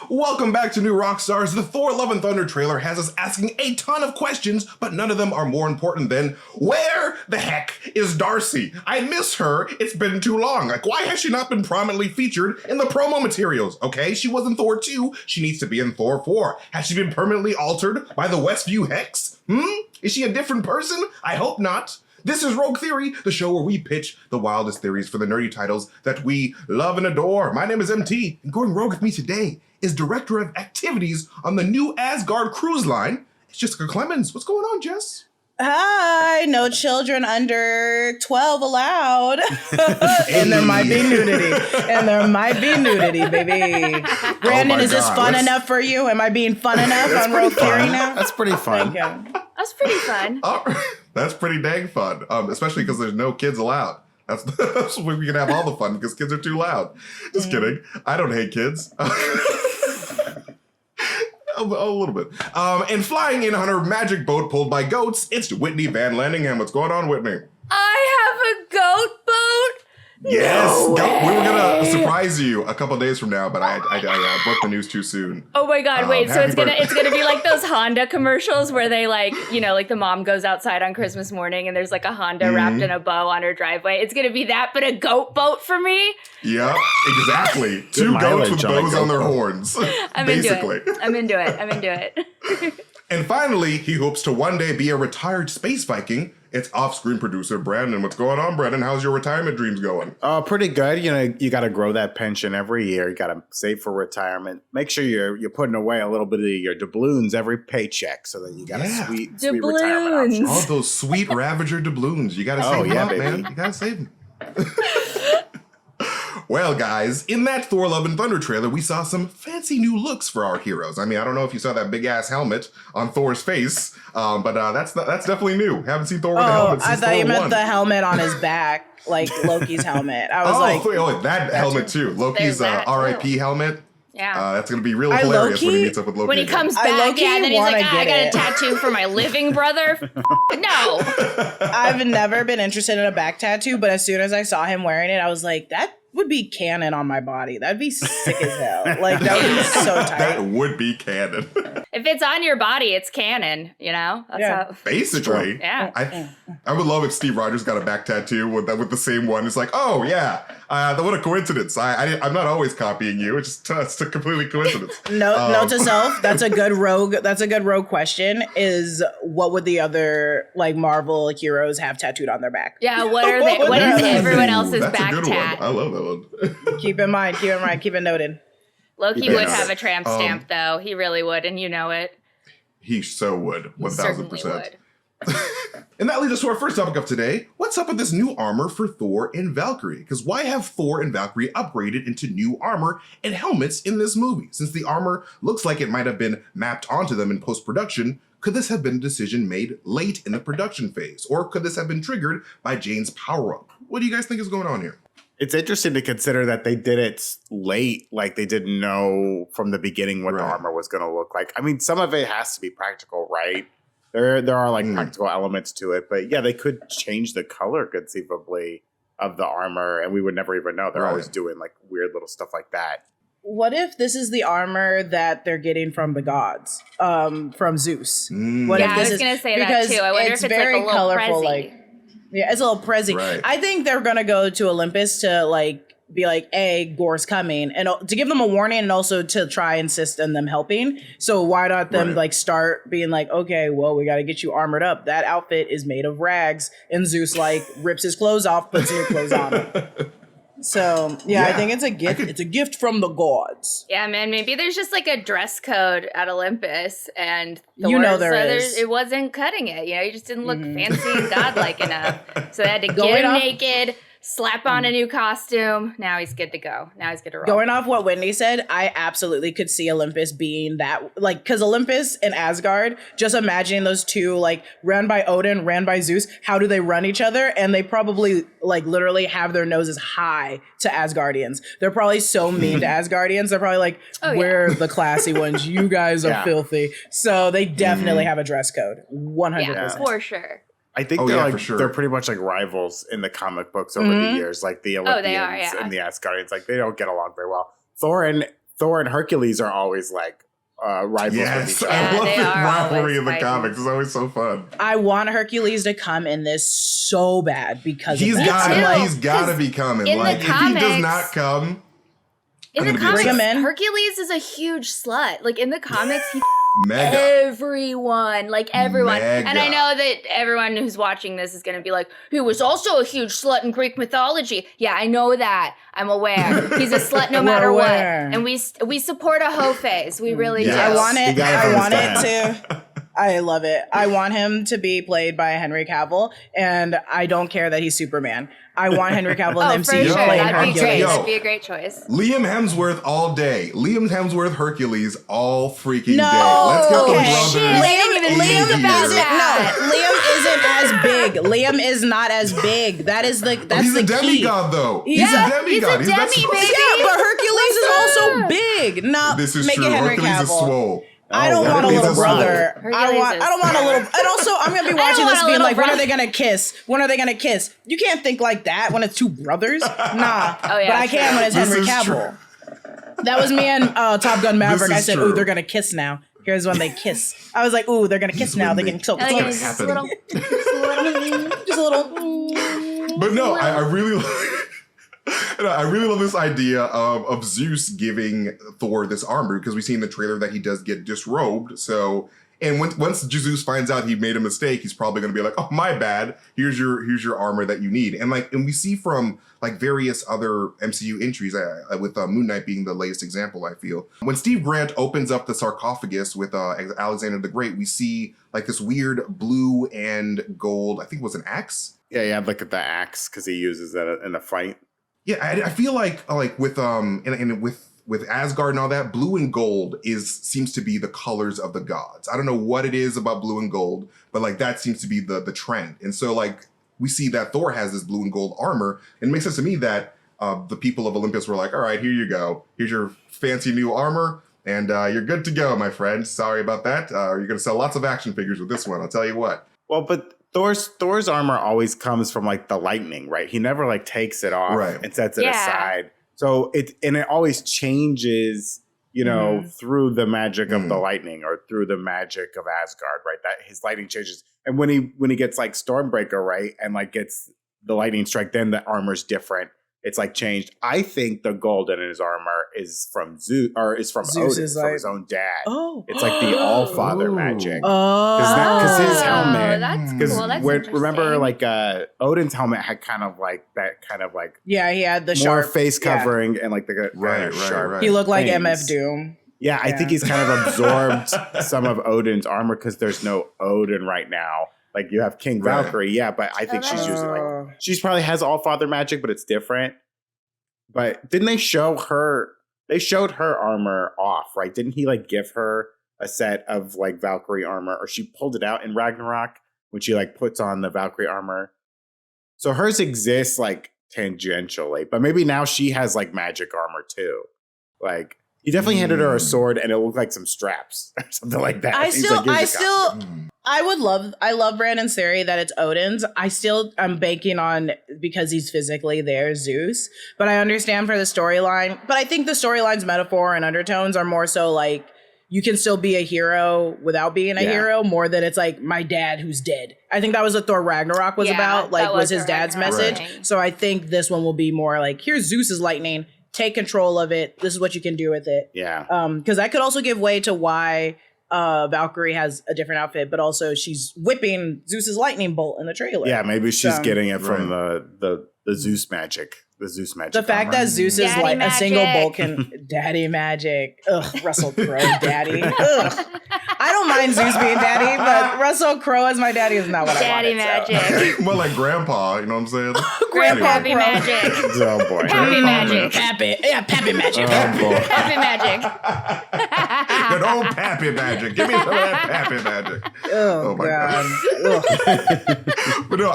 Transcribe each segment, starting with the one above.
Welcome back to New Rockstars. The Thor Love and Thunder trailer has us asking a ton of questions, but none of them are more important than, where the heck is Darcy? I miss her. It's been too long. Like, why has she not been prominently featured in the promo materials? Okay, she was in Thor 2. She needs to be in Thor 4. Has she been permanently altered by the Westview Hex? Is she a different person? I hope not. This is Rogue Theory, the show where we pitch the wildest theories for the nerdy titles that we love and adore. My name is MT, and going rogue with me today is Director of Activities on the new Asgard cruise line. It's Jessica Clemons. What's going on, Jess? Hi, no children under 12 allowed. And there might be nudity. Baby. Brandon, is this fun enough for you? Am I being fun enough on Rogue Theory now? That's pretty fun. That's pretty fun. That's pretty dang fun, especially because there's no kids allowed. That's where we can have all the fun because kids are too loud. Just kidding. I don't hate kids. A little bit. And flying in on her magic boat pulled by goats, it's Whitney Van Laningham. What's going on, Whitney? I have a goat boat? Yes. No we were going to surprise you a couple days from now, but I broke the news too soon. Oh my God, wait. So it's gonna be like those Honda commercials where they like the mom goes outside on Christmas morning and there's like a Honda wrapped in a bow on her driveway. It's going to be that, but a goat boat for me? Yeah, exactly. Two goats with bows on their horns. I'm into it. And finally, he hopes to one day be a retired space Viking. It's off-screen producer Brandon. What's going on, Brandon? How's your retirement dreams going? Pretty good. You know, you got to grow that pension every year. You got to save for retirement. Make sure you're putting away a little bit of your doubloons every paycheck so that you got a sweet retirement option. All those sweet Ravager doubloons. You got to save them up, man. You got to save them. Well, guys, in that Thor Love and Thunder trailer, we saw some fancy new looks for our heroes. I mean, I don't know if you saw that big-ass helmet on Thor's face, but that's definitely new. Haven't seen Thor with a helmet since Thor 1. I thought you meant the helmet on his back, like Loki's helmet. I was that helmet too. Loki's RIP helmet. Yeah. That's going to be really hilarious when he meets up with Loki. When he comes back, and then he's like, I got a tattoo for my living brother. No. I've never been interested in a back tattoo, but as soon as I saw him wearing it, I was like, that would be canon on my body. That'd be sick as hell. Like, that would be so tight. That would be canon. If it's on your body, it's canon, you know? That's how. Basically. Yeah. I would love if Steve Rogers got a back tattoo with the same one. It's like, oh, yeah. What a coincidence. I'm not always copying you. It's just a completely coincidence. Note to self, that's a good rogue question, is what would the other Marvel heroes have tattooed on their back? Yeah, what are they? What is everyone else's that's back a good tat? One. I love that one. Keep in mind, keep it noted. Loki would have a tramp stamp, though. He really would, and you know it. He so would, 1,000%. Would. And that leads us to our first topic of today. What's up with this new armor for Thor and Valkyrie? Because why have Thor and Valkyrie upgraded into new armor and helmets in this movie? Since the armor looks like it might have been mapped onto them in post-production, could this have been a decision made late in the production phase? Or could this have been triggered by Jane's power-up? What do you guys think is going on here? It's interesting to consider that they did it late, like they didn't know from the beginning what the armor was going to look like. I mean, some of it has to be practical, right? There are practical elements to it, but yeah, they could change the color conceivably of the armor, and we would never even know. They're always doing weird little stuff like that. What if this is the armor that they're getting from the gods, from Zeus? What if I was going to say that too. I wonder if it's very a little colorful, Prezi. Yeah, it's a little Prezi. Right. I think they're gonna go to Olympus to be like, hey, Gorr's coming, and to give them a warning, and also to try and insist on them helping. So why not them start being like, okay, well, we got to get you armored up. That outfit is made of rags, and Zeus rips his clothes off, puts new clothes on him. So I think it's a gift. It's a gift from the gods. Yeah, man. Maybe there's just a dress code at Olympus, and there is. It wasn't cutting it. You just didn't look fancy and godlike enough. So they had to get him naked, slap on a new costume. Now he's good to go. Now he's good to roll. Going off what Whitney said, I absolutely could see Olympus being that, because Olympus and Asgard, just imagining those two, ran by Odin, ran by Zeus, how do they run each other? And they probably, literally have their noses high to Asgardians. They're probably so mean to Asgardians. They're probably we're the classy ones. You guys are filthy. So they definitely have a dress code. 100%. Yeah, for sure. I think they're pretty much rivals in the comic books over the years, like the Olympians and the Asgardians. They don't get along very well. Thor and Thor and Hercules are always like rivals with each other. I love they the are rivalry in the always comics. It's always so fun. I want Hercules to come in this so bad because He's of that. got to be coming. in the Like, if he does comics- not come, In I'm the gonna be Bring him comics, in. Hercules is a huge slut. Like in the comics, he mega. everyone. Mega. And I know that everyone who's watching this is going to be like, he was also a huge slut in Greek mythology. Yeah, I know that. I'm aware. He's a slut no We're matter what. aware. And we support a hoe phase. We really Yes. do. I want You it. gotta I want understand. it to. I love it. I want him to be played by Henry Cavill, and I don't care that he's Superman. I want Henry Cavill in Oh, the for MCU sure. playing That'd be Hercules. great. Yo. That'd be a great choice. Liam Hemsworth all day. Liam Hemsworth Hercules all freaking No, day. Let's get the okay. brothers. Shit, I didn't even in think about here. that. No, Liam isn't as big. Liam is not as big. That's He's the a key. demigod, though. Yeah, he's a demigod. he's a that's- demi, baby. Yeah, but Hercules is also big. No, This is make true. it Henry Hercules is Cavill. swole. I don't Oh, want a Hercules little is brother. swole. I don't want a little. And also, I'm gonna be watching want this a being little like, when are brother. they gonna kiss? When are they gonna kiss? You can't think like that when it's two brothers. Nah, Oh, yeah, but I can when it's This Henry is Cavill. That was me and Top Gun Maverick. I is said, true. "Ooh, they're gonna kiss now." Here's when they kiss. I was like, "Ooh, they're gonna kiss now. They're getting so Oh, yeah, close." just a happening. Just a little. But no, I really I really love this idea of Zeus giving Thor this armor, because we see in the trailer that he does get disrobed. So, and once Zeus finds out he made a mistake, he's probably going to be like, "Oh, my bad. Here's your armor that you need." And we see from like various other MCU entries, with Moon Knight being the latest example, I feel. When Steve Grant opens up the sarcophagus with Alexander the Great, we see like this weird blue and gold, I think it was an axe. Yeah, yeah, look at the axe because he uses that in a fight. Yeah, I feel like with and with Asgard and all that, blue and gold seems to be the colors of the gods. I don't know what it is about blue and gold, but like that seems to be the trend. And so like we see that Thor has this blue and gold armor, and it makes sense to me that the people of Olympus were like, "All right, here you go. Here's your fancy new armor, and you're good to go, my friend. Sorry about that. You're gonna sell lots of action figures with this one. I'll tell you what." Well, but Thor's armor always comes from like the lightning, right? He never like takes it off Right. and sets it Yeah. aside. So it always changes, through the magic of the lightning or through the magic of Asgard, right? That his lightning changes. And when he gets like Stormbreaker, right, and like gets the lightning strike, then the armor's different. It's like changed. I think the gold in his armor is from Zeus, or is from Zeus Odin, is from like- his own dad. Oh. It's like the All-Father Ooh. magic. Oh. Because his helmet. That's Because cool. That's remember, interesting. like Odin's helmet had kind of like that, kind of like Yeah, he had the more sharp face yeah. covering and like the Right, sharp. right. He looked like things. MF Doom. Yeah, I Yeah. think he's kind of absorbed some of Odin's armor because there's no Odin right now. Like you have King Right. Valkyrie, yeah, but I think she's that's using like Oh. she's probably has all father magic, but it's different. But didn't they show her? They showed her armor off, right? Didn't he like give her a set of like Valkyrie armor, or she pulled it out in Ragnarok when she like puts on the Valkyrie armor? So hers exists like tangentially, but maybe now she has like magic armor too. Like he definitely handed her a sword, and it looked like some straps or something like that. He's like, "Here's your costume." I love Brandon's theory that it's Odin's. I'm banking on, because he's physically there, Zeus. But I understand for the storyline. But I think the storyline's metaphor and undertones are more so like, you can still be a hero without being a Yeah. hero, more than it's like my dad who's dead. I think that was what Thor Ragnarok was Yeah, about, like that was was his the dad's Ragnarok message. thing. So I think this one will be more like, here's Zeus's lightning, take control of it. This is what you can do with it. Yeah. Because that could also give way to why Valkyrie has a different outfit, but also she's whipping Zeus's lightning bolt in the trailer. Yeah, maybe she's So- getting it from the Zeus magic. The Zeus magic. The fact armor. that Zeus is Daddy like a single magic. bolt can daddy magic. Ugh, Russell Crowe, daddy. Ugh. I don't mind Zeus being daddy, but Russell Crowe as my daddy is not what Daddy I wanted. magic. More like grandpa, you know what I'm saying? Grandpa Happy Crowe. magic. Oh boy. Happy magic. Pappy. Yeah, Pappy magic. Oh boy. Happy magic. Good old Pappy magic. Give me some of that Pappy magic. Oh, my God. Ugh. But no,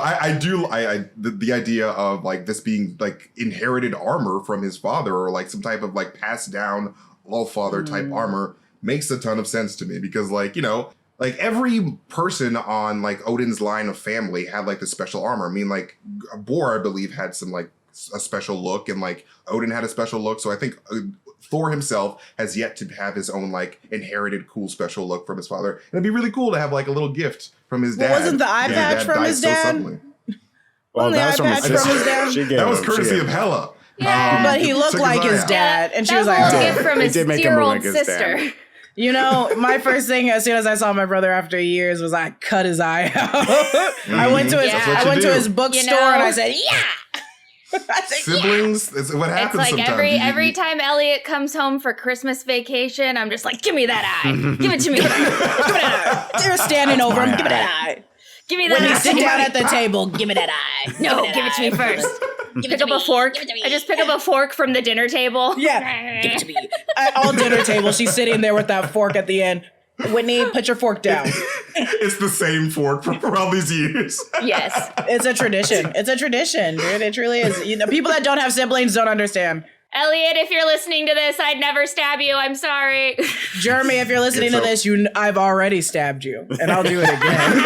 the idea of like this being like inherited armor from his father, or like some type of like passed down all father type armor, makes a ton of sense to me, because like, like every person on like Odin's line of family had like this special armor. I mean, like Bor, I believe, had some like a special look, and like Odin had a special look. So I think Thor himself has yet to have his own like inherited cool special look from his father. And it'd be really cool to have like a little gift from his dad. Wasn't the eye patch from his dad? Well, that's from his dad. That was courtesy of Hela. Yeah. But he looked like his dad. And she was like, a gift from his 6-year-old sister. You know, my first thing as soon as I saw my brother after years was I cut his eye out. I went to his bookstore and I said, yeah. Siblings, it's what happens. It's like sometimes. every time Elliot comes home for Christmas vacation, I'm just like, give me that eye. Give it to me. Give me that eye. They're standing over him. Give me that eye. Give me that eye. When you sit down at the table, give me that eye. No, give it to me first. Pick up a fork. I just pick up a fork from the dinner table. Yeah. Give it to me. All dinner table, she's sitting there with that fork at the end. Whitney, put your fork down. It's the same fork for all these years. Yes. It's a tradition. It's a tradition, dude. It truly is. You know, people that don't have siblings don't understand. Elliot, if you're listening to this, I'd never stab you. I'm sorry. Jeremy, if you're listening to this, I've already stabbed you, and I'll do it again.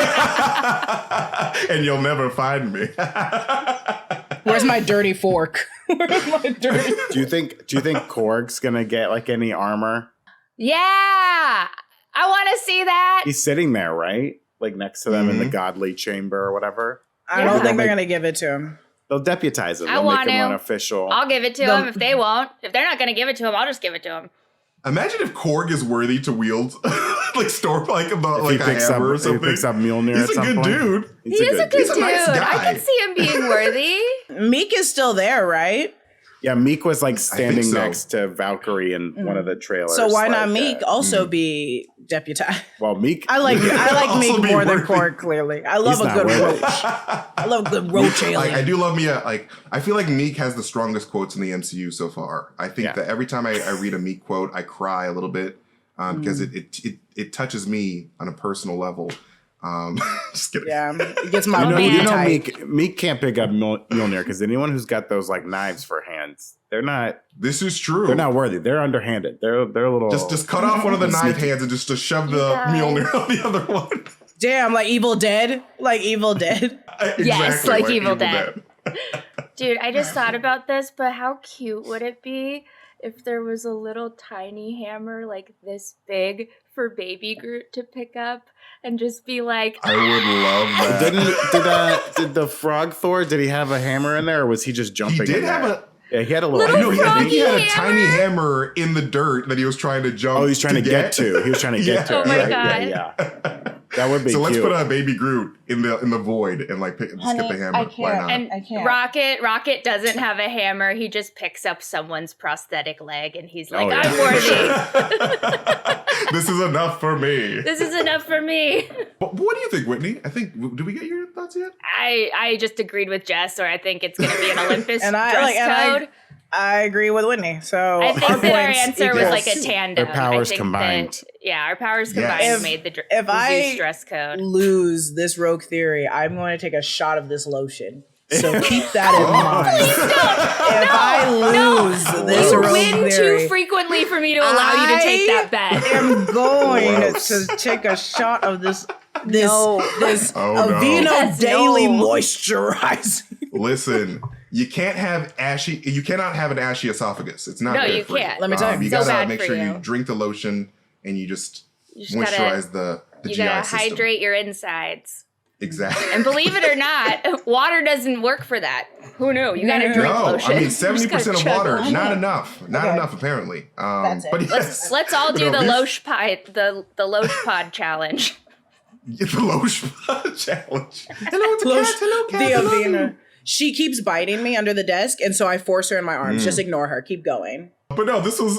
And you'll never find me. Where's my dirty fork? Where's my dirty? Do you think Korg's gonna get like any armor? Yeah, I want to see that. He's sitting there, right? Like next to them in the godly chamber or whatever. I don't think they're gonna give it to him. They'll deputize him. I They'll want make him to. unofficial. I'll give it to him if they won't. If they're not going to give it to him, I'll just give it to him. Imagine if Korg is worthy to wield like a hammer or something. He picks up Mjolnir. He's a good dude. He is a good dude. Nice guy. I can see him being worthy. Meek is still there, right? Yeah, Meek was like standing so. next to Valkyrie in one of the trailers. So why not Meek also be deputized? Well, Meek. I like Meek more than Korg. Clearly, I love He's a good not roach. I love a good roach alien. Like, I do love me I feel like Meek has the strongest quotes in the MCU so far. I think that every time I read a Meek quote, I cry a little bit because it touches me on a personal level. Just kidding. Yeah, it gets my Meek can't pick up Mjolnir because anyone who's got those like knives for hands, they're not. This is true. They're not worthy. They're underhanded. They're a little. Just cut off one of the knife hands and just to shove the Mjolnir on the other one. Damn, like Evil Dead, Exactly, yes, like Evil Dead. Dude, I just thought about this, but how cute would it be if there was a little tiny hammer like this big for baby Groot to pick up and just be like, I would love that. Did the frog Thor? Did he have a hammer in there, or was he just jumping? He did in there? have a. Yeah, he had a little. I think he had a tiny hammer in the dirt that he was trying to jump. Oh, he's trying to get to. He was trying to get to. Oh my God. Yeah. That would be. So let's cute. put a baby Groot in the void and like just get the hammer. Why not? and Rocket doesn't have a hammer. He just picks up someone's prosthetic leg and he's like, I'm worthy. This is enough for me. This is enough for me. But what do you think, Whitney? Did we get your thoughts yet? I just agreed with Jess, or I think it's going to be an Olympus and dress code. I agree with Whitney. So I think that our answer was like a tandem. Their powers I think combined. Our powers combined made the Zeus dress code. Lose this rogue theory, I'm going to take a shot of this lotion. So keep that in mind. If I lose this rogue win theory, too frequently for me to allow you to take that bet. I'm going to take a shot of this Aveeno Daily Moisturizer. Listen, you cannot have an ashy esophagus. It's not good you for can't. Let me tell you. You so gotta make for sure you. you drink the lotion and you just moisturize the GI system. You gotta hydrate your insides. Exactly. And believe it or not, water doesn't work for that. Who knew? You gotta drink lotion. I mean 70% of water, not enough. Not enough apparently. That's it. But yes, Let's all do the Loche Pie, the Loche Pod challenge. The Loche Pod challenge. Hello, it's a cat. Hello, cat. The Hello. Aveeno. She keeps biting me under the desk, and so I force her in my arms. Just ignore her. Keep going. But no, this was,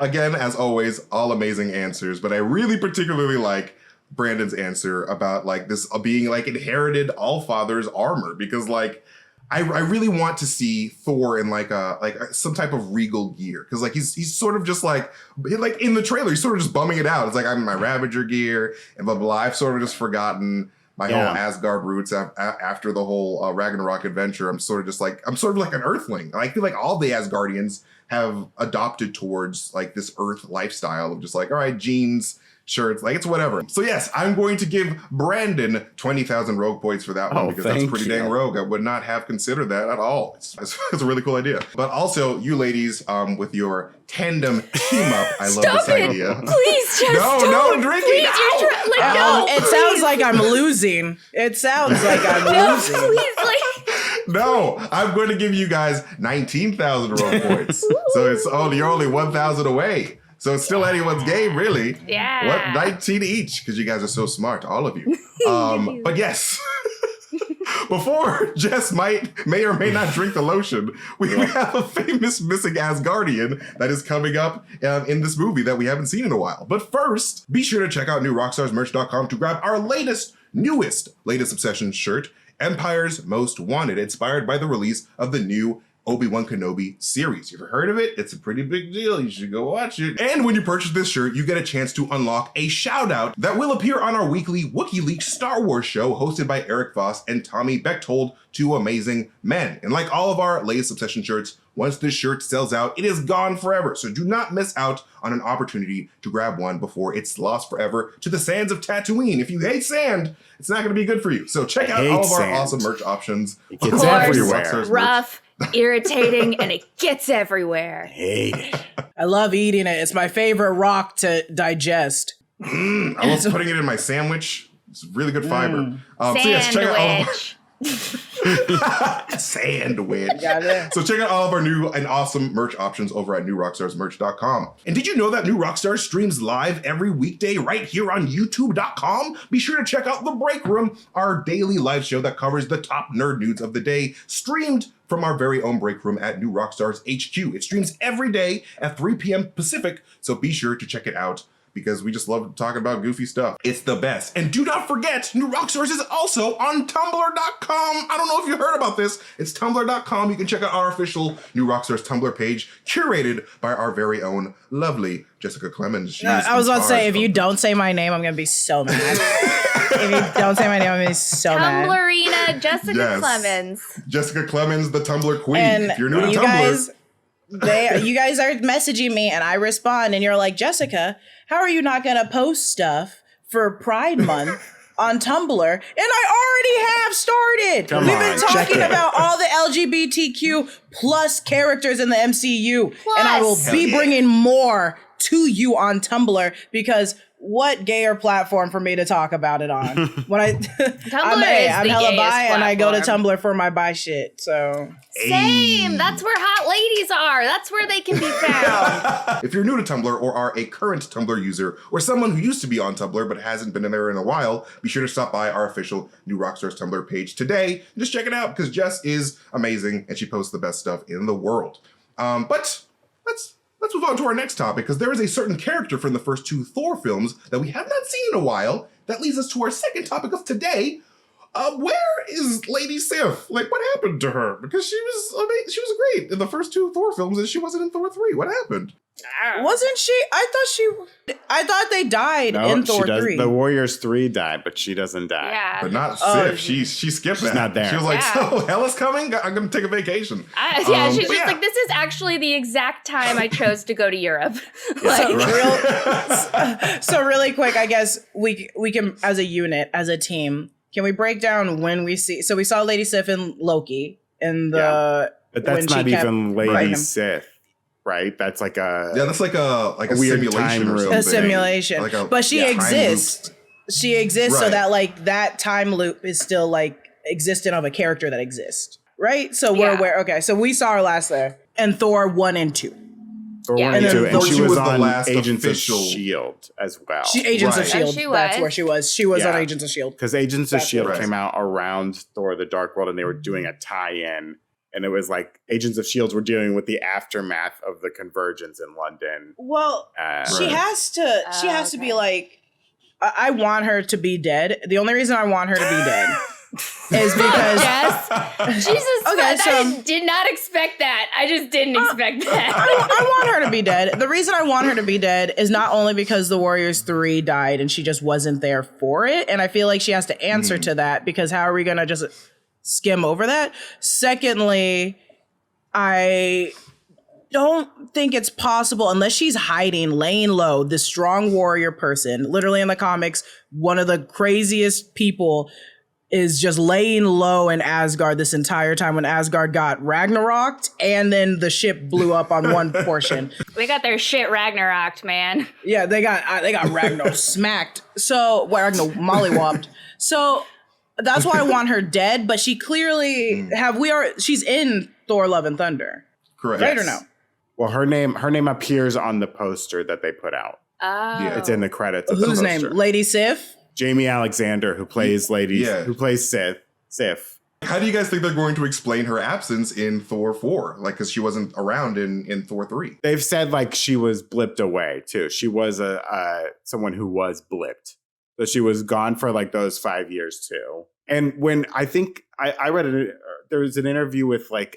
again, as always, all amazing answers. But I really particularly like Brandon's answer about like this being like inherited Allfather's armor, because like I really want to see Thor in like some type of regal gear, because like he's sort of just like in the trailer he's sort of just bumming it out. It's like I'm in my Ravager gear and blah blah blah. I've sort of just forgotten my whole Asgard roots after the whole Ragnarok adventure. I'm sort of like an Earthling. And I feel like all the Asgardians have adopted towards like this Earth lifestyle of just like, all right, jeans, shirts. Like, it's whatever. So yes, I'm going to give Brandon 20,000 rogue points for that one because that's pretty dang rogue. I would not have considered that at all. It's a really cool idea. But also, you ladies, with your tandem team up, I love this idea. Please, just no drinking. Please, no. It sounds like I'm losing. It sounds like I'm losing. Please, like. No, I'm going to give you guys 19,000 rogue points. So you're only 1,000 away. So it's still anyone's game, really. Yeah. 19 each, because you guys are so smart, all of you. But yes, before Jess may or may not drink the lotion, we have a famous missing Asgardian that is coming up in this movie that we haven't seen in a while. But first, be sure to check out newrockstarsmerch.com to grab our latest Obsession shirt, Empire's Most Wanted, inspired by the release of the new Obi-Wan Kenobi series. You ever heard of it? It's a pretty big deal. You should go watch it. And when you purchase this shirt, you get a chance to unlock a shout out that will appear on our weekly WikiLeaks Star Wars show hosted by Erik Voss and Tommy Bechtold, two amazing men. And like all of our latest Obsession shirts, once this shirt sells out, it is gone forever. So do not miss out on an opportunity to grab one before it's lost forever to the sands of Tatooine. If you hate sand, it's not going to be good for you. So check out all of our awesome merch options. It gets everywhere. Rough, irritating, and it gets everywhere. Hate it. I love eating it. It's my favorite rock to digest. I love putting it in my sandwich. It's really good fiber. So yes, check out all of our sandwich. So check out all of our new and awesome merch options over at newrockstarsmerch.com. And did you know that New Rockstars streams live every weekday right here on youtube.com? Be sure to check out The Break Room, our daily live show that covers the top nerd news of the day, streamed from our very own break room at New Rockstars HQ. It streams every day at 3 p.m. Pacific, so be sure to check it out, because we just love talking about goofy stuff. It's the best. And do not forget, New Rockstars is also on Tumblr.com. I don't know if you heard about this. It's Tumblr.com. You can check out our official New Rockstars Tumblr page, curated by our very own lovely Jessica Clemons. I was about to say, if you don't say my name, I'm going to be so mad. If you don't say my name, I'm going to be so mad. Tumblerina Jessica Clemons. Jessica Clemons, the Tumblr queen. And if you're new to Tumblr. You guys are messaging me and I respond and you're like, Jessica, how are you not going to post stuff for Pride Month on Tumblr? And I already have started. We've been talking about all the LGBTQ plus characters in the MCU. And I will be bringing more to you on Tumblr, because what gayer platform for me to talk about it on? When I'm hella bi and I go to Tumblr for my bi shit. So same. That's where hot ladies are. That's where they can be found. If you're new to Tumblr or are a current Tumblr user or someone who used to be on Tumblr but hasn't been in there in a while, be sure to stop by our official New Rockstars Tumblr page today and just check it out, because Jess is amazing and she posts the best stuff in the world. But let's move on to our next topic, because there is a certain character from the first two Thor films that we have not seen in a while. That leads us to our second topic of today. Where is Lady Sif? Like, what happened to her? Because she was great in the first two Thor films, and she wasn't in Thor 3. What happened? Wasn't she? I thought they died in Thor 3. The Warriors 3 died, but she doesn't die. Yeah. But not Sif. She skipped that. She's not there. She was like, so Hela's coming? I'm going to take a vacation. She's just like, this is actually the exact time I chose to go to Europe. So really quick, I guess we can, as a unit, as a team, can we break down when we see? So we saw Lady Sif in Loki in the. But that's not even Lady Sif, right? That's like a that's like a weird simulation time or room. something. A simulation, but she exists. She exists, so that like that time loop is still like existent of a character that exists, right? So we're aware. Okay, so we saw her last there, and Thor 1 and 2. Thor 1 and 2, and she was on the last Agents official... of S.H.I.E.L.D. as well. Agents of S.H.I.E.L.D. She That's was. where she was. She was on Agents of S.H.I.E.L.D. Because Agents of S.H.I.E.L.D. came out around Thor the Dark World, and they were doing a tie-in. And it was like Agents of S.H.I.E.L.D. were dealing with the aftermath of the convergence in London. Well, she has to be like, I want her to be dead. The only reason I want her to be dead is because yes. Jesus, I did not expect that. I just didn't expect that. I want her to be dead. The reason I want her to be dead is not only because the Warriors 3 died and she just wasn't there for it, and I feel like she has to answer to that, because how are we gonna just skim over that? Secondly, don't think it's possible unless she's hiding, laying low, this strong warrior person. Literally in the comics, one of the craziest people is just laying low in Asgard this entire time when Asgard got Ragnaroked and then the ship blew up on one portion. They got their shit Ragnaroked, man. Yeah, they got Ragnar smacked. So Ragnar mollywopped. So that's why I want her dead. But she clearly she's in Thor: Love and Thunder, Correct. right or no? Well, her name appears on the poster that they put out. Oh. Yeah. It's in the credits. Of Whose the name? poster. Lady Sif. Jamie Alexander, who plays who plays Sif. How do you guys think they're going to explain her absence in Thor 4? Like, because she wasn't around in Thor 3. They've said like she was blipped away too. She was someone who was blipped, so she was gone for like those 5 years too. And when I think I read it, there was an interview with like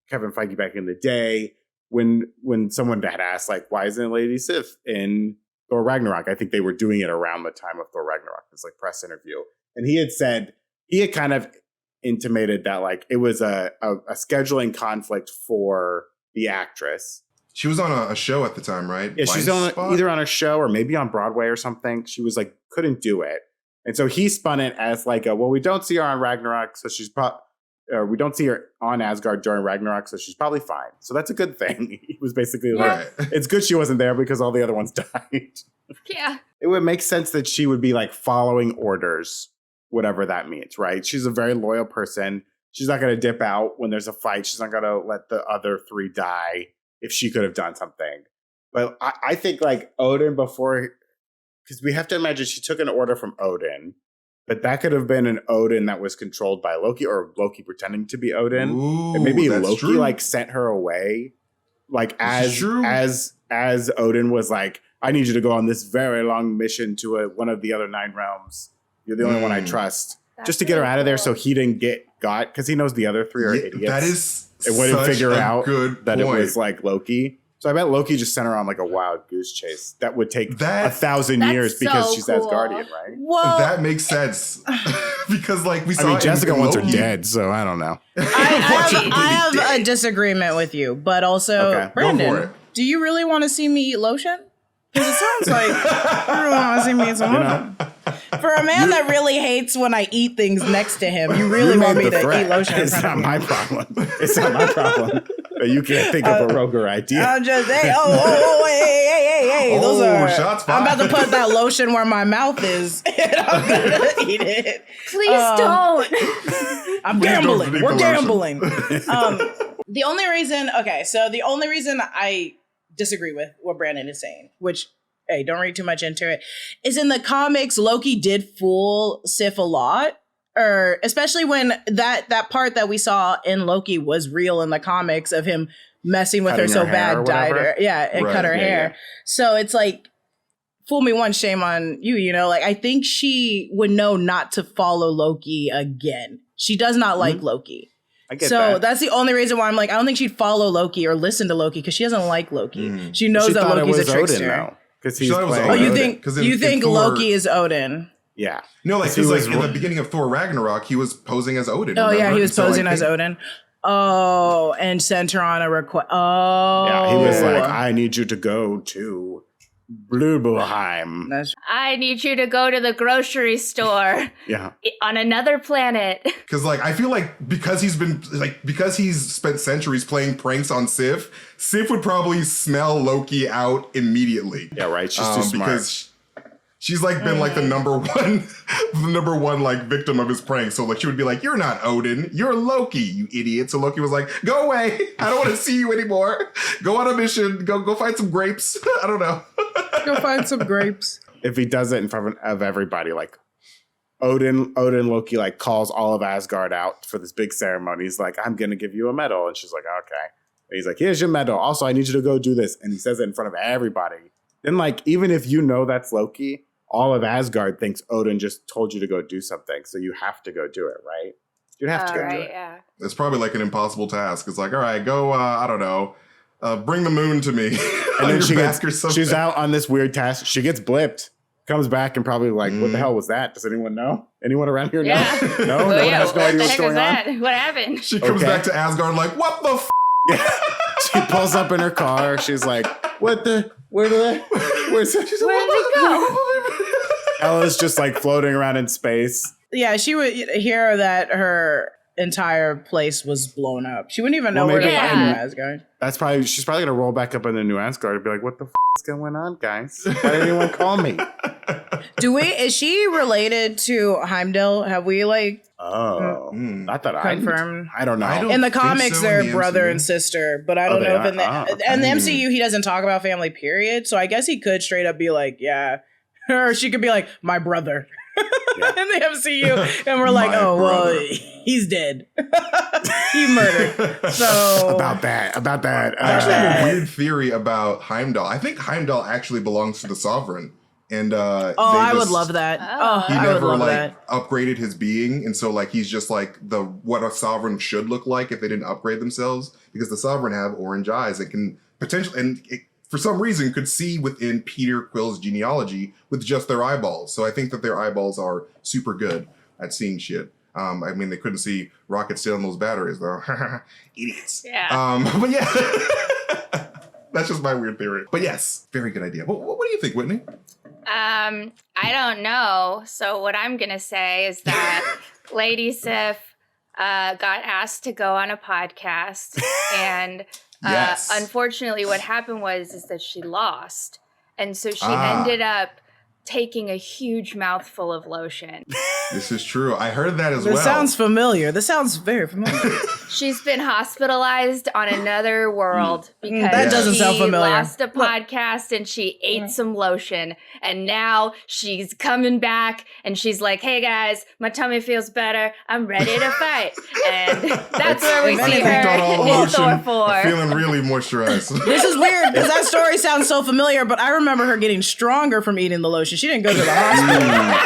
Kevin Feige back in the day when someone had asked like, why isn't Lady Sif in Thor Ragnarok? I think they were doing it around the time of Thor Ragnarok. It was like press interview. And he had kind of intimated that like it was a scheduling conflict for the actress. She was on a show at the time, right? Yeah, she's either on a show or maybe on Broadway or something. She was like, couldn't do it. And so he spun it as like, we don't see her on Ragnarok, so she's we don't see her on Asgard during Ragnarok, so she's probably fine. So that's a good thing. He was basically like, it's good she wasn't there because all the other ones died. Yeah. It would make sense that she would be like following orders, whatever that means, right? She's a very loyal person. She's not going to dip out when there's a fight. She's not going to let the other three die if she could have done something. But I think like Odin before, because we have to imagine she took an order from Odin. But that could have been an Odin that was controlled by Loki, or Loki pretending to be Odin. Ooh, and maybe Loki true. like sent her away, like as Odin was like, I need you to go on this very long mission to one of the other 9 realms. You're the only one I trust, just to get her out of there, so he didn't get got, because he knows the other 3 are idiots. That is, it wouldn't figure out that it point. was like Loki. So I bet Loki just sent her on like a wild goose chase. That would take 1,000 years because so she's cool. Asgardian, right? Well, that makes sense. Because like we saw, I mean, Jessica wants her Loki. dead, so I don't know. I have a disagreement with you, but also, Okay, go for Brandon, it. do you really want to see me eat lotion? Because it sounds like you really want to see me eat some lotion. For a man that really hates when I eat things next to him, you really want me to eat lotion in It's front not of me. my problem. It's not my problem. But you can't think of a roguer idea. I'm just, hey, those are, shots I'm about to fired. put that lotion where my mouth is, and I'm gonna eat it. Please don't. I'm Please don't gambling. drink We're the lotion. gambling. The only reason I disagree with what Brandon is saying, which, hey, don't read too much into it, is in the comics, Loki did fool Sif a lot. Or especially when that part that we saw in Loki was real in the comics of him messing with Cutting her so her hair or bad, dyed whatever? her, and Right, cut her yeah, hair. yeah. So it's like, fool me once, shame on you, you know? Like, I think she would know not to follow Loki again. She does not like Loki. I get So that. that's the only reason why I'm like, I don't think she'd follow Loki or listen to Loki because she doesn't like Loki. She knows She that thought it Loki's a was trickster. Odin, though, because She he's thought it was playing. Oh, you Odin. think 'Cause you in think Thor- Loki is Odin? Yeah. No, like He because like was in the ro- beginning of Thor Ragnarok, he was posing as Odin. Oh yeah, remember? he was So I posing as think- Odin. Oh, and sent her on a request. Oh, Yeah, he was like, I need you to go to Blubelheim. That's I need you to go to the grocery store Yeah. on another planet. Because like I feel like because he's spent centuries playing pranks on Sif would probably smell Loki out immediately. Yeah, right. She's too smart. Because she's like been like the number one like victim of his pranks. So like she would be like, "You're not Odin, you're Loki, you idiot." So Loki was like, "Go away, I don't want to see you anymore. Go on a mission. Go find some grapes." I don't know. go find some grapes. If he does it in front of everybody, like Odin, Loki like calls all of Asgard out for this big ceremony. He's like, I'm gonna give you a medal. And she's like, okay. And he's like, here's your medal. Also, I need you to go do this. And he says it in front of everybody. Then like, even if you know that's Loki, all of Asgard thinks Odin just told you to go do something. So you have to go do it, right? You'd have to go do it. Yeah. It's probably like an impossible task. It's like, all right, go. I don't know. Bring the moon to me. And then she's out on this weird task. She gets blipped, comes back and probably like, what the hell was that? Does anyone know? Anyone around here know? Yeah. No? Well, one yeah, has no what idea the what's heck going is on? that? What happened? She comes Okay. back to Asgard like, what the f? Yeah. She pulls up in her car. She's like, where's it go? Ella's just like floating around in space. Yeah, she would hear that her entire place was blown up. She wouldn't even know where to find New Asgard. She's probably gonna roll back up in the New Asgard and be like, what the is going on, guys? Why didn't anyone call me? Is she related to Heimdall? Have we I thought confirmed? I don't know. In the comics, they're brother and sister, but I don't know if in the MCU he doesn't talk about family, period. So I guess he could straight up be like, yeah. Or she could be like, my brother. In the MCU. And we're like, well, he's dead. He murdered. So about that. I actually have a weird theory about Heimdall. I think Heimdall actually belongs to the Sovereign. And I would love that. He never upgraded his being, and so he's just what a Sovereign should look like if they didn't upgrade themselves, because the Sovereign have orange eyes that can potentially for some reason could see within Peter Quill's genealogy with just their eyeballs. So I think that their eyeballs are super good at seeing shit. I mean, they couldn't see rockets stealing those batteries though. Idiots. Yeah. But yeah. That's just my weird theory. But yes, very good idea. What do you think, Whitney? I don't know. So what I'm going to say is that Lady Sif got asked to go on a podcast. And unfortunately what happened is that she lost. And so she ended up taking a huge mouthful of lotion. This is true. I heard that as well. This sounds familiar. This sounds very familiar. She's been hospitalized on another world because that doesn't sound familiar. She lost a podcast and she ate some lotion, and now she's coming back and she's like, "Hey guys, my tummy feels better. I'm ready to fight." And that's where we see her in Thor 4. Feeling really moisturized. This is weird because that story sounds so familiar, but I remember her getting stronger from eating the lotion. She didn't go to the hospital.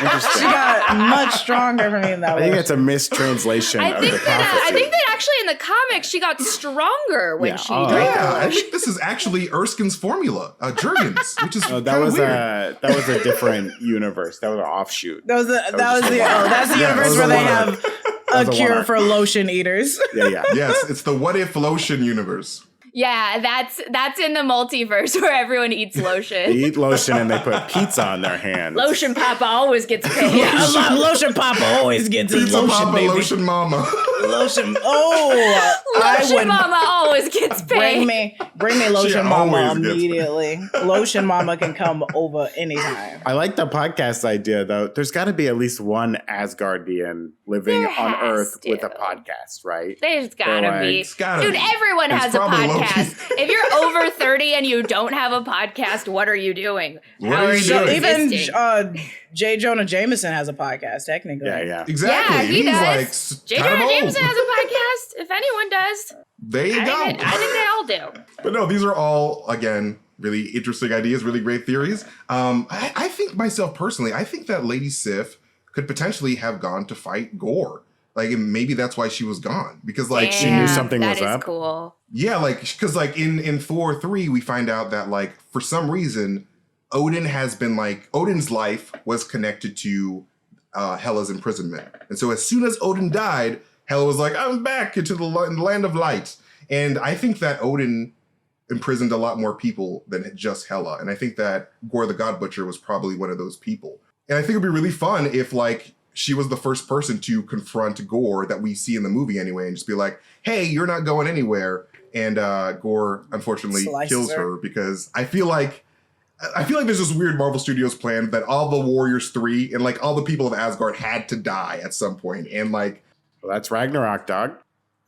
Interesting. She got much stronger from eating that lotion. I think it's a mistranslation of the prophecy. I think that actually in the comics she got stronger when she drank. Yeah, I think this is actually Erskine's formula, Jergens, which is that was a different universe. That was an offshoot. That's the universe where they have a cure for lotion eaters. Yeah. Yes, it's the What If lotion universe. Yeah, that's in the multiverse where everyone eats lotion. They eat lotion and they put pizza on their hands. Lotion Papa always gets paid. Lotion Papa always gets Pizza lotion, Papa, baby. Lotion Mama. Lotion. Lotion Mama always gets paid. Bring me Lotion Mama immediately. Lotion Mama can come over anytime. I like the podcast idea though. There's got to be at least one Asgardian living on Earth with a podcast, right? There's gotta be. Dude, everyone has a podcast. If you're over 30 and you don't have a podcast, what are you doing? How are you Even J. Jonah Jameson has a podcast, technically. Yeah. Exactly. Yeah, he does. J. Jonah Jameson has a podcast. If anyone does, there you go. I think they all do. But no, these are all, again, really interesting ideas, really great theories. I think myself personally, I think that Lady Sif could potentially have gone to fight Gorr. Maybe that's why she was gone, because she knew something was up. That is cool. Yeah, because in Thor 3 we find out that for some reason Odin has been Odin's life was connected to Hela's imprisonment, and so as soon as Odin died, Hela was like, "I'm back into the land of light." And I think that Odin imprisoned a lot more people than just Hela, and I think that Gorr the God Butcher was probably one of those people. And I think it'd be really fun if she was the first person to confront Gorr that we see in the movie anyway, and just be like, "Hey, you're not going anywhere." And Gorr unfortunately kills her because I feel like there's this weird Marvel Studios plan that all the Warriors 3 and all the people of Asgard had to die at some point. And well, that's Ragnarok, dog.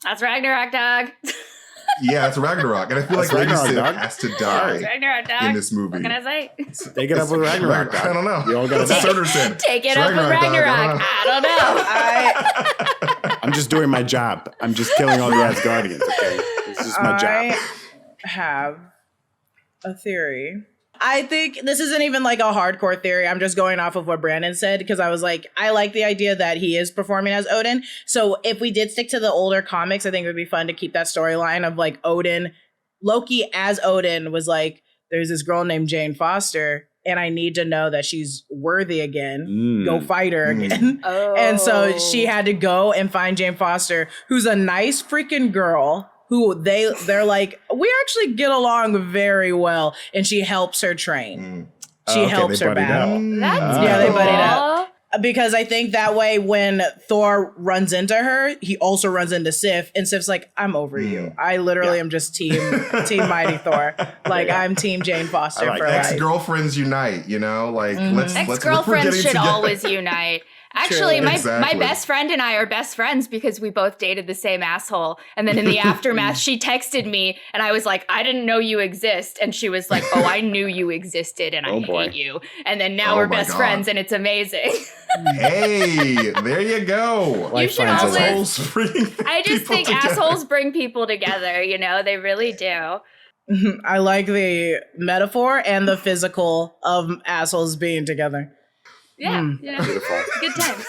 That's Ragnarok, dog. Yeah, it's Ragnarok. And I feel like Lady Sif has to die in this movie. What can I say? Take it up with Ragnarok, dog. I don't know. You all got to take it up with Ragnarok. I don't know. I'm just doing my job. I'm just killing all the Asgardians, okay? This is my job. I have a theory. I think this isn't even a hardcore theory. I'm just going off of what Brandon said, because I was I like the idea that he is performing as Odin. So if we did stick to the older comics, I think it would be fun to keep that storyline of Odin. Loki as Odin was there's this girl named Jane Foster, and I need to know that she's worthy again. Go fight her again. Oh. And so she had to go and find Jane Foster, who's a nice freaking girl. who they're like, we actually get along very well, and she helps her train. She helps her battle. That's Yeah, they cool. buddied up. Because I think that way when Thor runs into her, he also runs into Sif, and Sif's like, I'm over you. I literally am just team Mighty Thor. Like, I'm team Jane Foster for life. Ex-girlfriends unite, you know? Like, let's Ex-girlfriends should always unite. Actually, my Exactly. best friend and I are best friends because we both dated the same asshole. And then in the aftermath, she texted me and I was like, I didn't know you exist. And she was like, oh, I knew you existed and I hate you. And then now we're best friends and it's amazing. Hey, there you go. You should always, I just think assholes bring people together, you know, they really do. I like the metaphor and the physical of assholes being together. Yeah, you know, Beautiful. good times.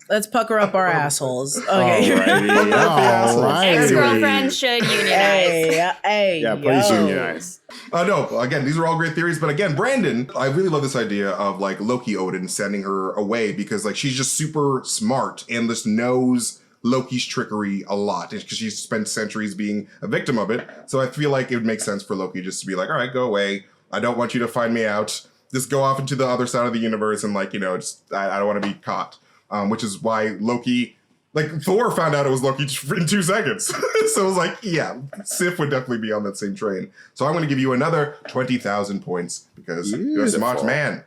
Let's pucker up our assholes. Okay. Alrighty. Ex-girlfriends should unionize. Yeah, please unionize. No, again, these are all great theories. But again, Brandon, I really love this idea of like Loki Odin sending her away because like she's just super smart and just knows Loki's trickery a lot because she's spent centuries being a victim of it. So I feel like it would make sense for Loki just to be like, all right, go away. I don't want you to find me out. Just go off into the other side of the universe and like, you know, just I don't want to be caught. Which is why Loki, like Thor found out it was Loki in 2 seconds. So it was like, yeah, Sif would definitely be on that same train. So I'm going to give you another 20,000 points because you're a smart man.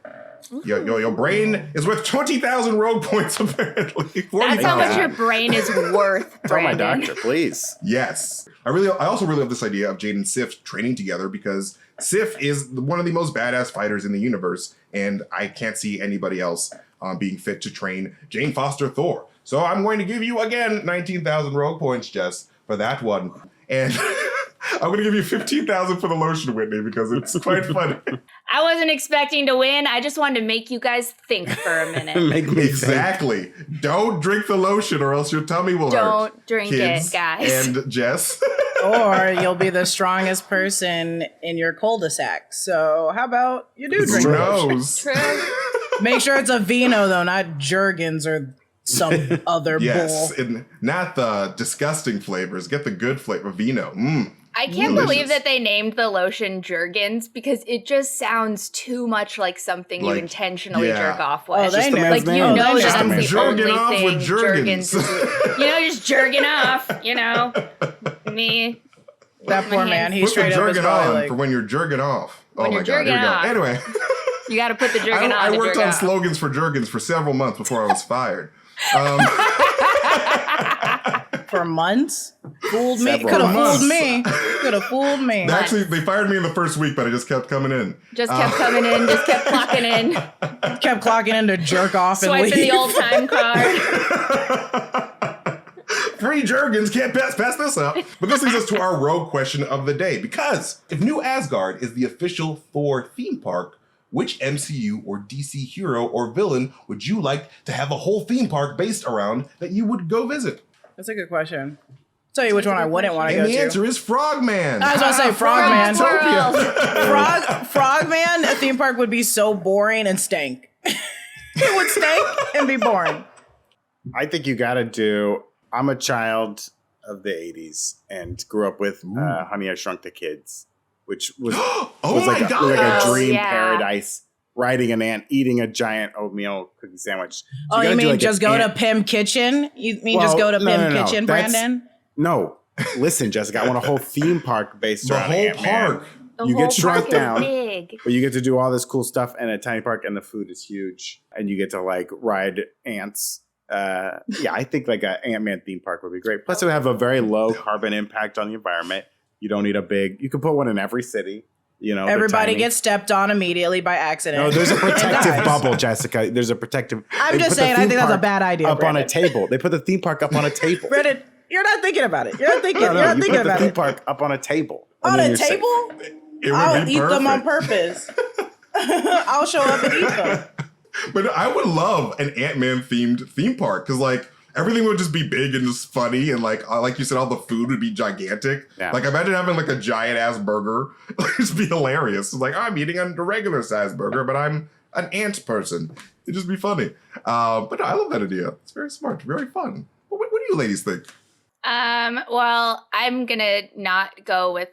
Your brain is worth 20,000 rogue points, apparently. That's how much your brain is worth, Tell my Brandon. doctor, please. Yes. I also really love this idea of Jade and Sif training together because Sif is one of the most badass fighters in the universe, and I can't see anybody else being fit to train Jane Foster Thor. So I'm going to give you, again, 19,000 rogue points, Jess, for that one. And I'm going to give you 15,000 for the lotion, Whitney, because it's quite funny. I wasn't expecting to win. I just wanted to make you guys think for a minute. Make me Exactly. Don't drink the lotion or else your tummy will hurt. Don't drink Kids it, guys. And Jess. Or you'll be the strongest person in your cul-de-sac. So how about you do drink Who it? knows? True. Make sure it's a vino, though, not Jergens or some other Yes, bull. and not the disgusting flavors. Get the good flavor, vino. I can't believe that they named the lotion Jergens because it just sounds too much like something you Like, intentionally yeah. jerk off with. Oh, they know. Like, you man. know Just that's a man. the only Jerking off thing with Jergens. Jergens is. You know, just jerking off, you know. Me. That poor man, he Put the straight up was jerking probably on like, for when you're jerking off. When Oh you're my God, here we jerking go. off. Anyway, You got to put the jerking on. I to worked jerk on off. slogans for Jergens for several months before I was fired. for months? Fooled me. Several Could have months. fooled me. Could have fooled me. Actually, they fired me in the first week, but I just kept coming in. Just kept coming in, just kept clocking in, Kept clocking in to jerk off and swiping leave. the old time card. Free Jergens, can't pass this up. But this leads us to our rogue question of the day. Because if New Asgard is the official Thor theme park, which MCU or DC hero or villain would you like to have a whole theme park based around that you would go visit? That's a good question. Tell you which one I wouldn't want to go And the to. answer is Frogman. I was about to say Frogman. Frogtopia. Frogman, a theme park would be so boring and stank. It would stink and be boring. I think you got to do. I'm a child of the 80s and grew up with Honey, I Shrunk the Kids, which was, Oh was my like, God. like a Oh, dream yeah. paradise. Riding an ant, eating a giant oatmeal cookie sandwich. So Oh, you gotta do, mean like, just an go to ant- Pym Kitchen? You mean Well, just go to no, Pym no, no. Kitchen, That's- Brandon? No, listen, Jessica. I want a whole theme park based The around whole Ant-Man. park. The You whole get shrunk park down. is big. But you get to do all this cool stuff in a tiny park, and the food is huge, and you get to like ride ants. Yeah, I think like an Ant-Man theme park would be great. Plus, it would have a very low carbon impact on the environment. You don't need a big. You could put one in every city. You know, they're Everybody tiny. gets stepped on immediately by accident. No, there's a And protective dies. bubble, Jessica. There's a protective. I'm they just put the saying, I theme think that's a park bad idea, Up on a Brandon. table. They put the theme park up on a table. Brandon, you're not thinking about it. You're not thinking. No, You're not you thinking put the about theme it. park up on a table. and On then a you're safe. table? It would I'll be eat them on perfect. purpose. I'll show up and eat them. But I would love an Ant-Man themed theme park because like everything would just be big and just funny and like you said, all the food would be gigantic. Yeah. Like imagine having like a giant ass burger. It'd be hilarious. It's like I'm eating a regular sized burger, but I'm an ant person. It'd just be funny. But no, I love that idea. It's very smart, very fun. What do you ladies think? Well, I'm gonna not go with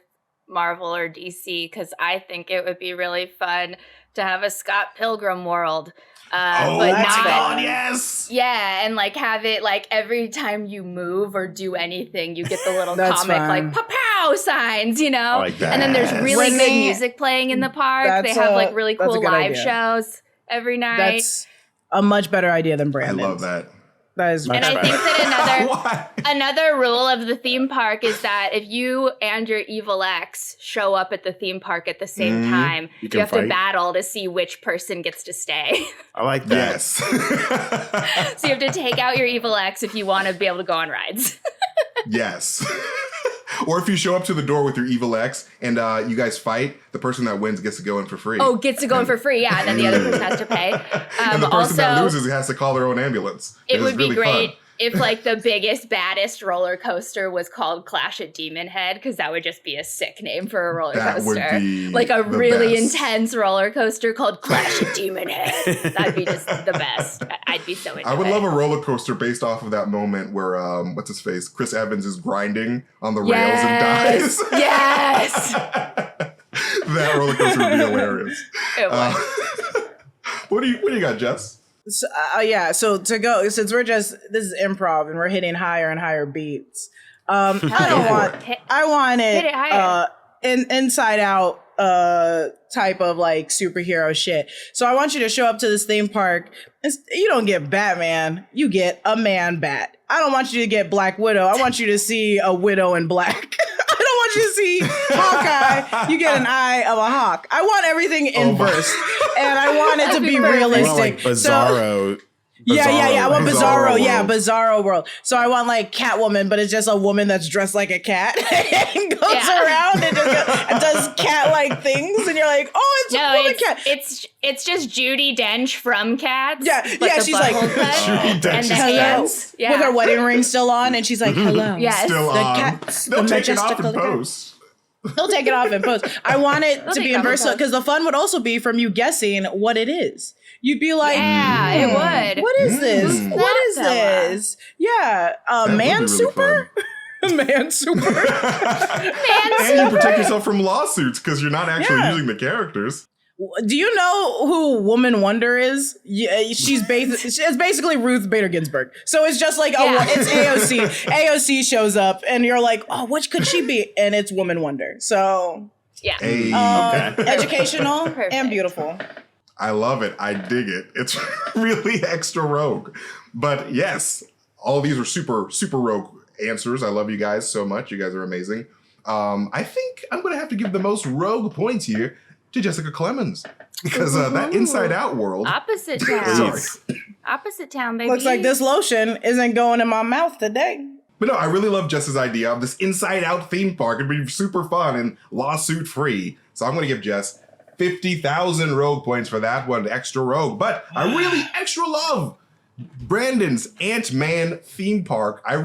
Marvel or DC because I think it would be really fun to have a Scott Pilgrim world. Oh but my not, God, yes! Yeah, and like have it like every time you move or do anything, you get the little That's comic fine. like pow signs, you know? I like that. And then there's really When good they- music playing in the park. They That's have a- like really that's a cool good live idea. shows every night. That's a much better idea than I Brandon's. love that. That is And I better. think that Why? another rule of the theme park is that if you and your evil ex show up at the theme park at the same time, You you can have to fight. battle to see which person gets to stay. I like that. Yes. So you have to take out your evil ex if you want to be able to go on rides. Yes. Or if you show up to the door with your evil ex and you guys fight, the person that wins gets to go in for free. Oh, gets to go in for free, yeah, and then the other person has to pay. And the person that also, loses has to call their own ambulance. it is would be really great fun. if like the biggest, baddest roller coaster was called Clash at Demon Head, because that would just be a sick name for a roller That would coaster. be Like a the really best. intense roller coaster called Clash at Demon Head. That'd be just the best. I'd be so into it. I would love a roller coaster based off of that moment where what's his face? Chris Evans is grinding on the rails and dies. Yes. That roller coaster would be hilarious. It would. What do you got, Jess? So, so to go, since this is improv and we're hitting higher and higher beats. I don't want. I want Hit it. it higher. Inside out type of like superhero shit. So I want you to show up to this theme park. You don't get Batman. You get a man bat. I don't want you to get Black Widow. I want you to see a widow in black. I don't want you to see Hawkeye. You get an eye of a hawk. I want everything inverse, and I want it to be I realistic. want like Bizarro. Yeah. I want Bizarro Bizarro. Yeah, world. Bizarro world. So I want like Catwoman, but it's just a woman that's dressed like a cat and goes around and just and does cat-like things, and you're like, oh, it's a woman cat. It's just Judi Dench from Cats. Yeah, but yeah, the she's like, butthole cut Judi Dench and the is hands. Yeah. with her wedding ring still on, and she's like, hello. Yes. Still The on. cats, They'll the take it off majestical in cat. post. They'll take it off in post. I want it to take be it off in inverse post. because the fun would also be from you guessing what it is. You'd be like, Yeah, it would. What is this? Mm. What is That fella. this? Yeah, That would be man really super? Man super? And you protect yourself from lawsuits because you're not actually Yeah. using the characters. Do you know who Woman Wonder is? Yeah, it's basically Ruth Bader Ginsburg. So it's just like it's AOC. AOC shows up, and you're like, oh, what could she be? And it's Woman Wonder. So Yeah. Hey, educational Perfect. and beautiful. I love it. I dig it. It's really extra rogue. But yes, all of these are super rogue answers. I love you guys so much. You guys are amazing. I think I'm going to have to give the most rogue points here to Jessica Clemons because that Inside Out world. Opposite town. Sorry. Opposite town, baby. Looks like this lotion isn't going in my mouth today. But no, I really love Jess's idea of this Inside Out theme park. It'd be super fun and lawsuit free. So I'm going to give Jess 50,000 rogue points for that one, extra rogue. But I really extra love Brandon's Ant-Man theme park. I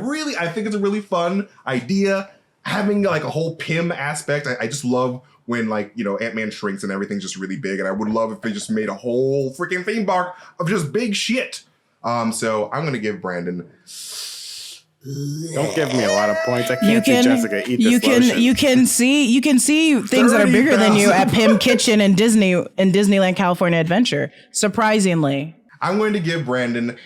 think it's a really fun idea. Having like a whole Pym aspect. I just love when like, Ant-Man shrinks and everything's just really big. And I would love if they just made a whole freaking theme park of just big shit. So I'm going to give Brandon. Don't give me a lot of points. I can't see Jessica eat this lotion. you can see things that are bigger than you at 30,000. Pym Kitchen in Disneyland California Adventure. Surprisingly. I'm going to give Brandon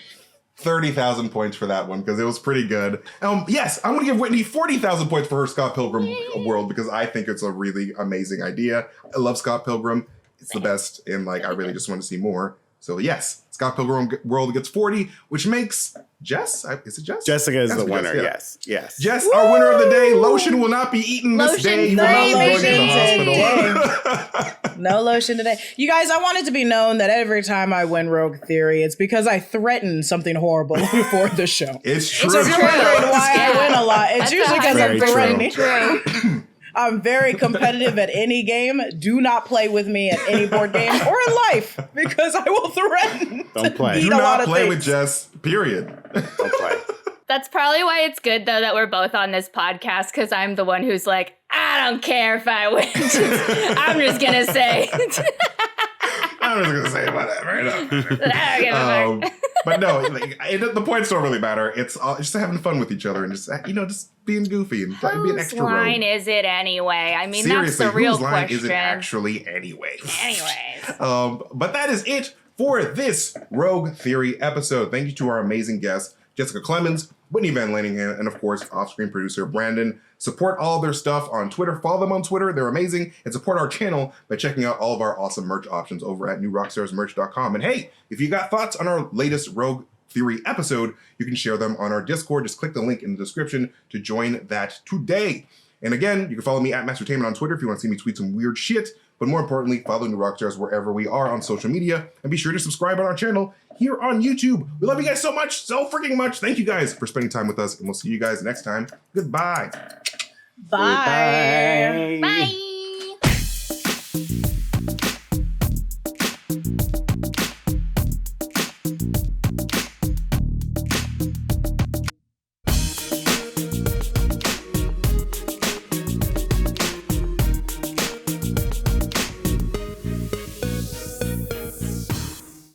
30,000 points for that one because it was pretty good. Yes, I'm going to give Whitney 40,000 points for her Scott Pilgrim world because I think it's a really amazing idea. I love Scott Pilgrim. It's the best, and like I really just want to see more. So yes, Scott Pilgrim world gets 40, which makes Jess. Is it Jess? Jessica is Yes, the we winner. guess, Yes. Jess, our winner of the day. Lotion will not be eaten this Lotion day. He will free, not be going to the baby. hospital. No lotion today. You guys, I want it to be known that every time I win Rogue Theory, it's because I threaten something horrible before the show. It's true. So if you're wondering why Yeah. I win a lot, it's That's usually because I'm 100% threatening. True. I'm very competitive at any game. Do not play with me at any board game or in life because I will threaten Don't to play. beat Do a lot not of play things. with Jess, period. Don't play. That's probably why it's good, though, that we're both on this podcast, because I'm the one who's like, I don't care if I win. I'm just going to say. I'm just going to say whatever. I don't give a fuck. But no, the points don't really matter. It's just having fun with each other and just being goofy and being extra rogue. Whose line is it anyway? I mean, Seriously, that's the real whose line question. is it actually anyway? Anyways. But that is it for this Rogue Theory episode. Thank you to our amazing guests, Jessica Clemons, Whitney Van Laningham, and of course, off-screen producer Brandon. Support all of their stuff on Twitter. Follow them on Twitter. They're amazing. And support our channel by checking out all of our awesome merch options over at newrockstarsmerch.com. And hey, if you got thoughts on our latest Rogue Theory episode, you can share them on our Discord. Just click the link in the description to join that today. And again, you can follow me at MasterTainment on Twitter if you want to see me tweet some weird shit. But more importantly, follow New Rockstars wherever we are on social media. And be sure to subscribe on our channel here on YouTube. We love you guys so much, so freaking much. Thank you guys for spending time with us. And we'll see you guys next time. Goodbye. Bye. Bye.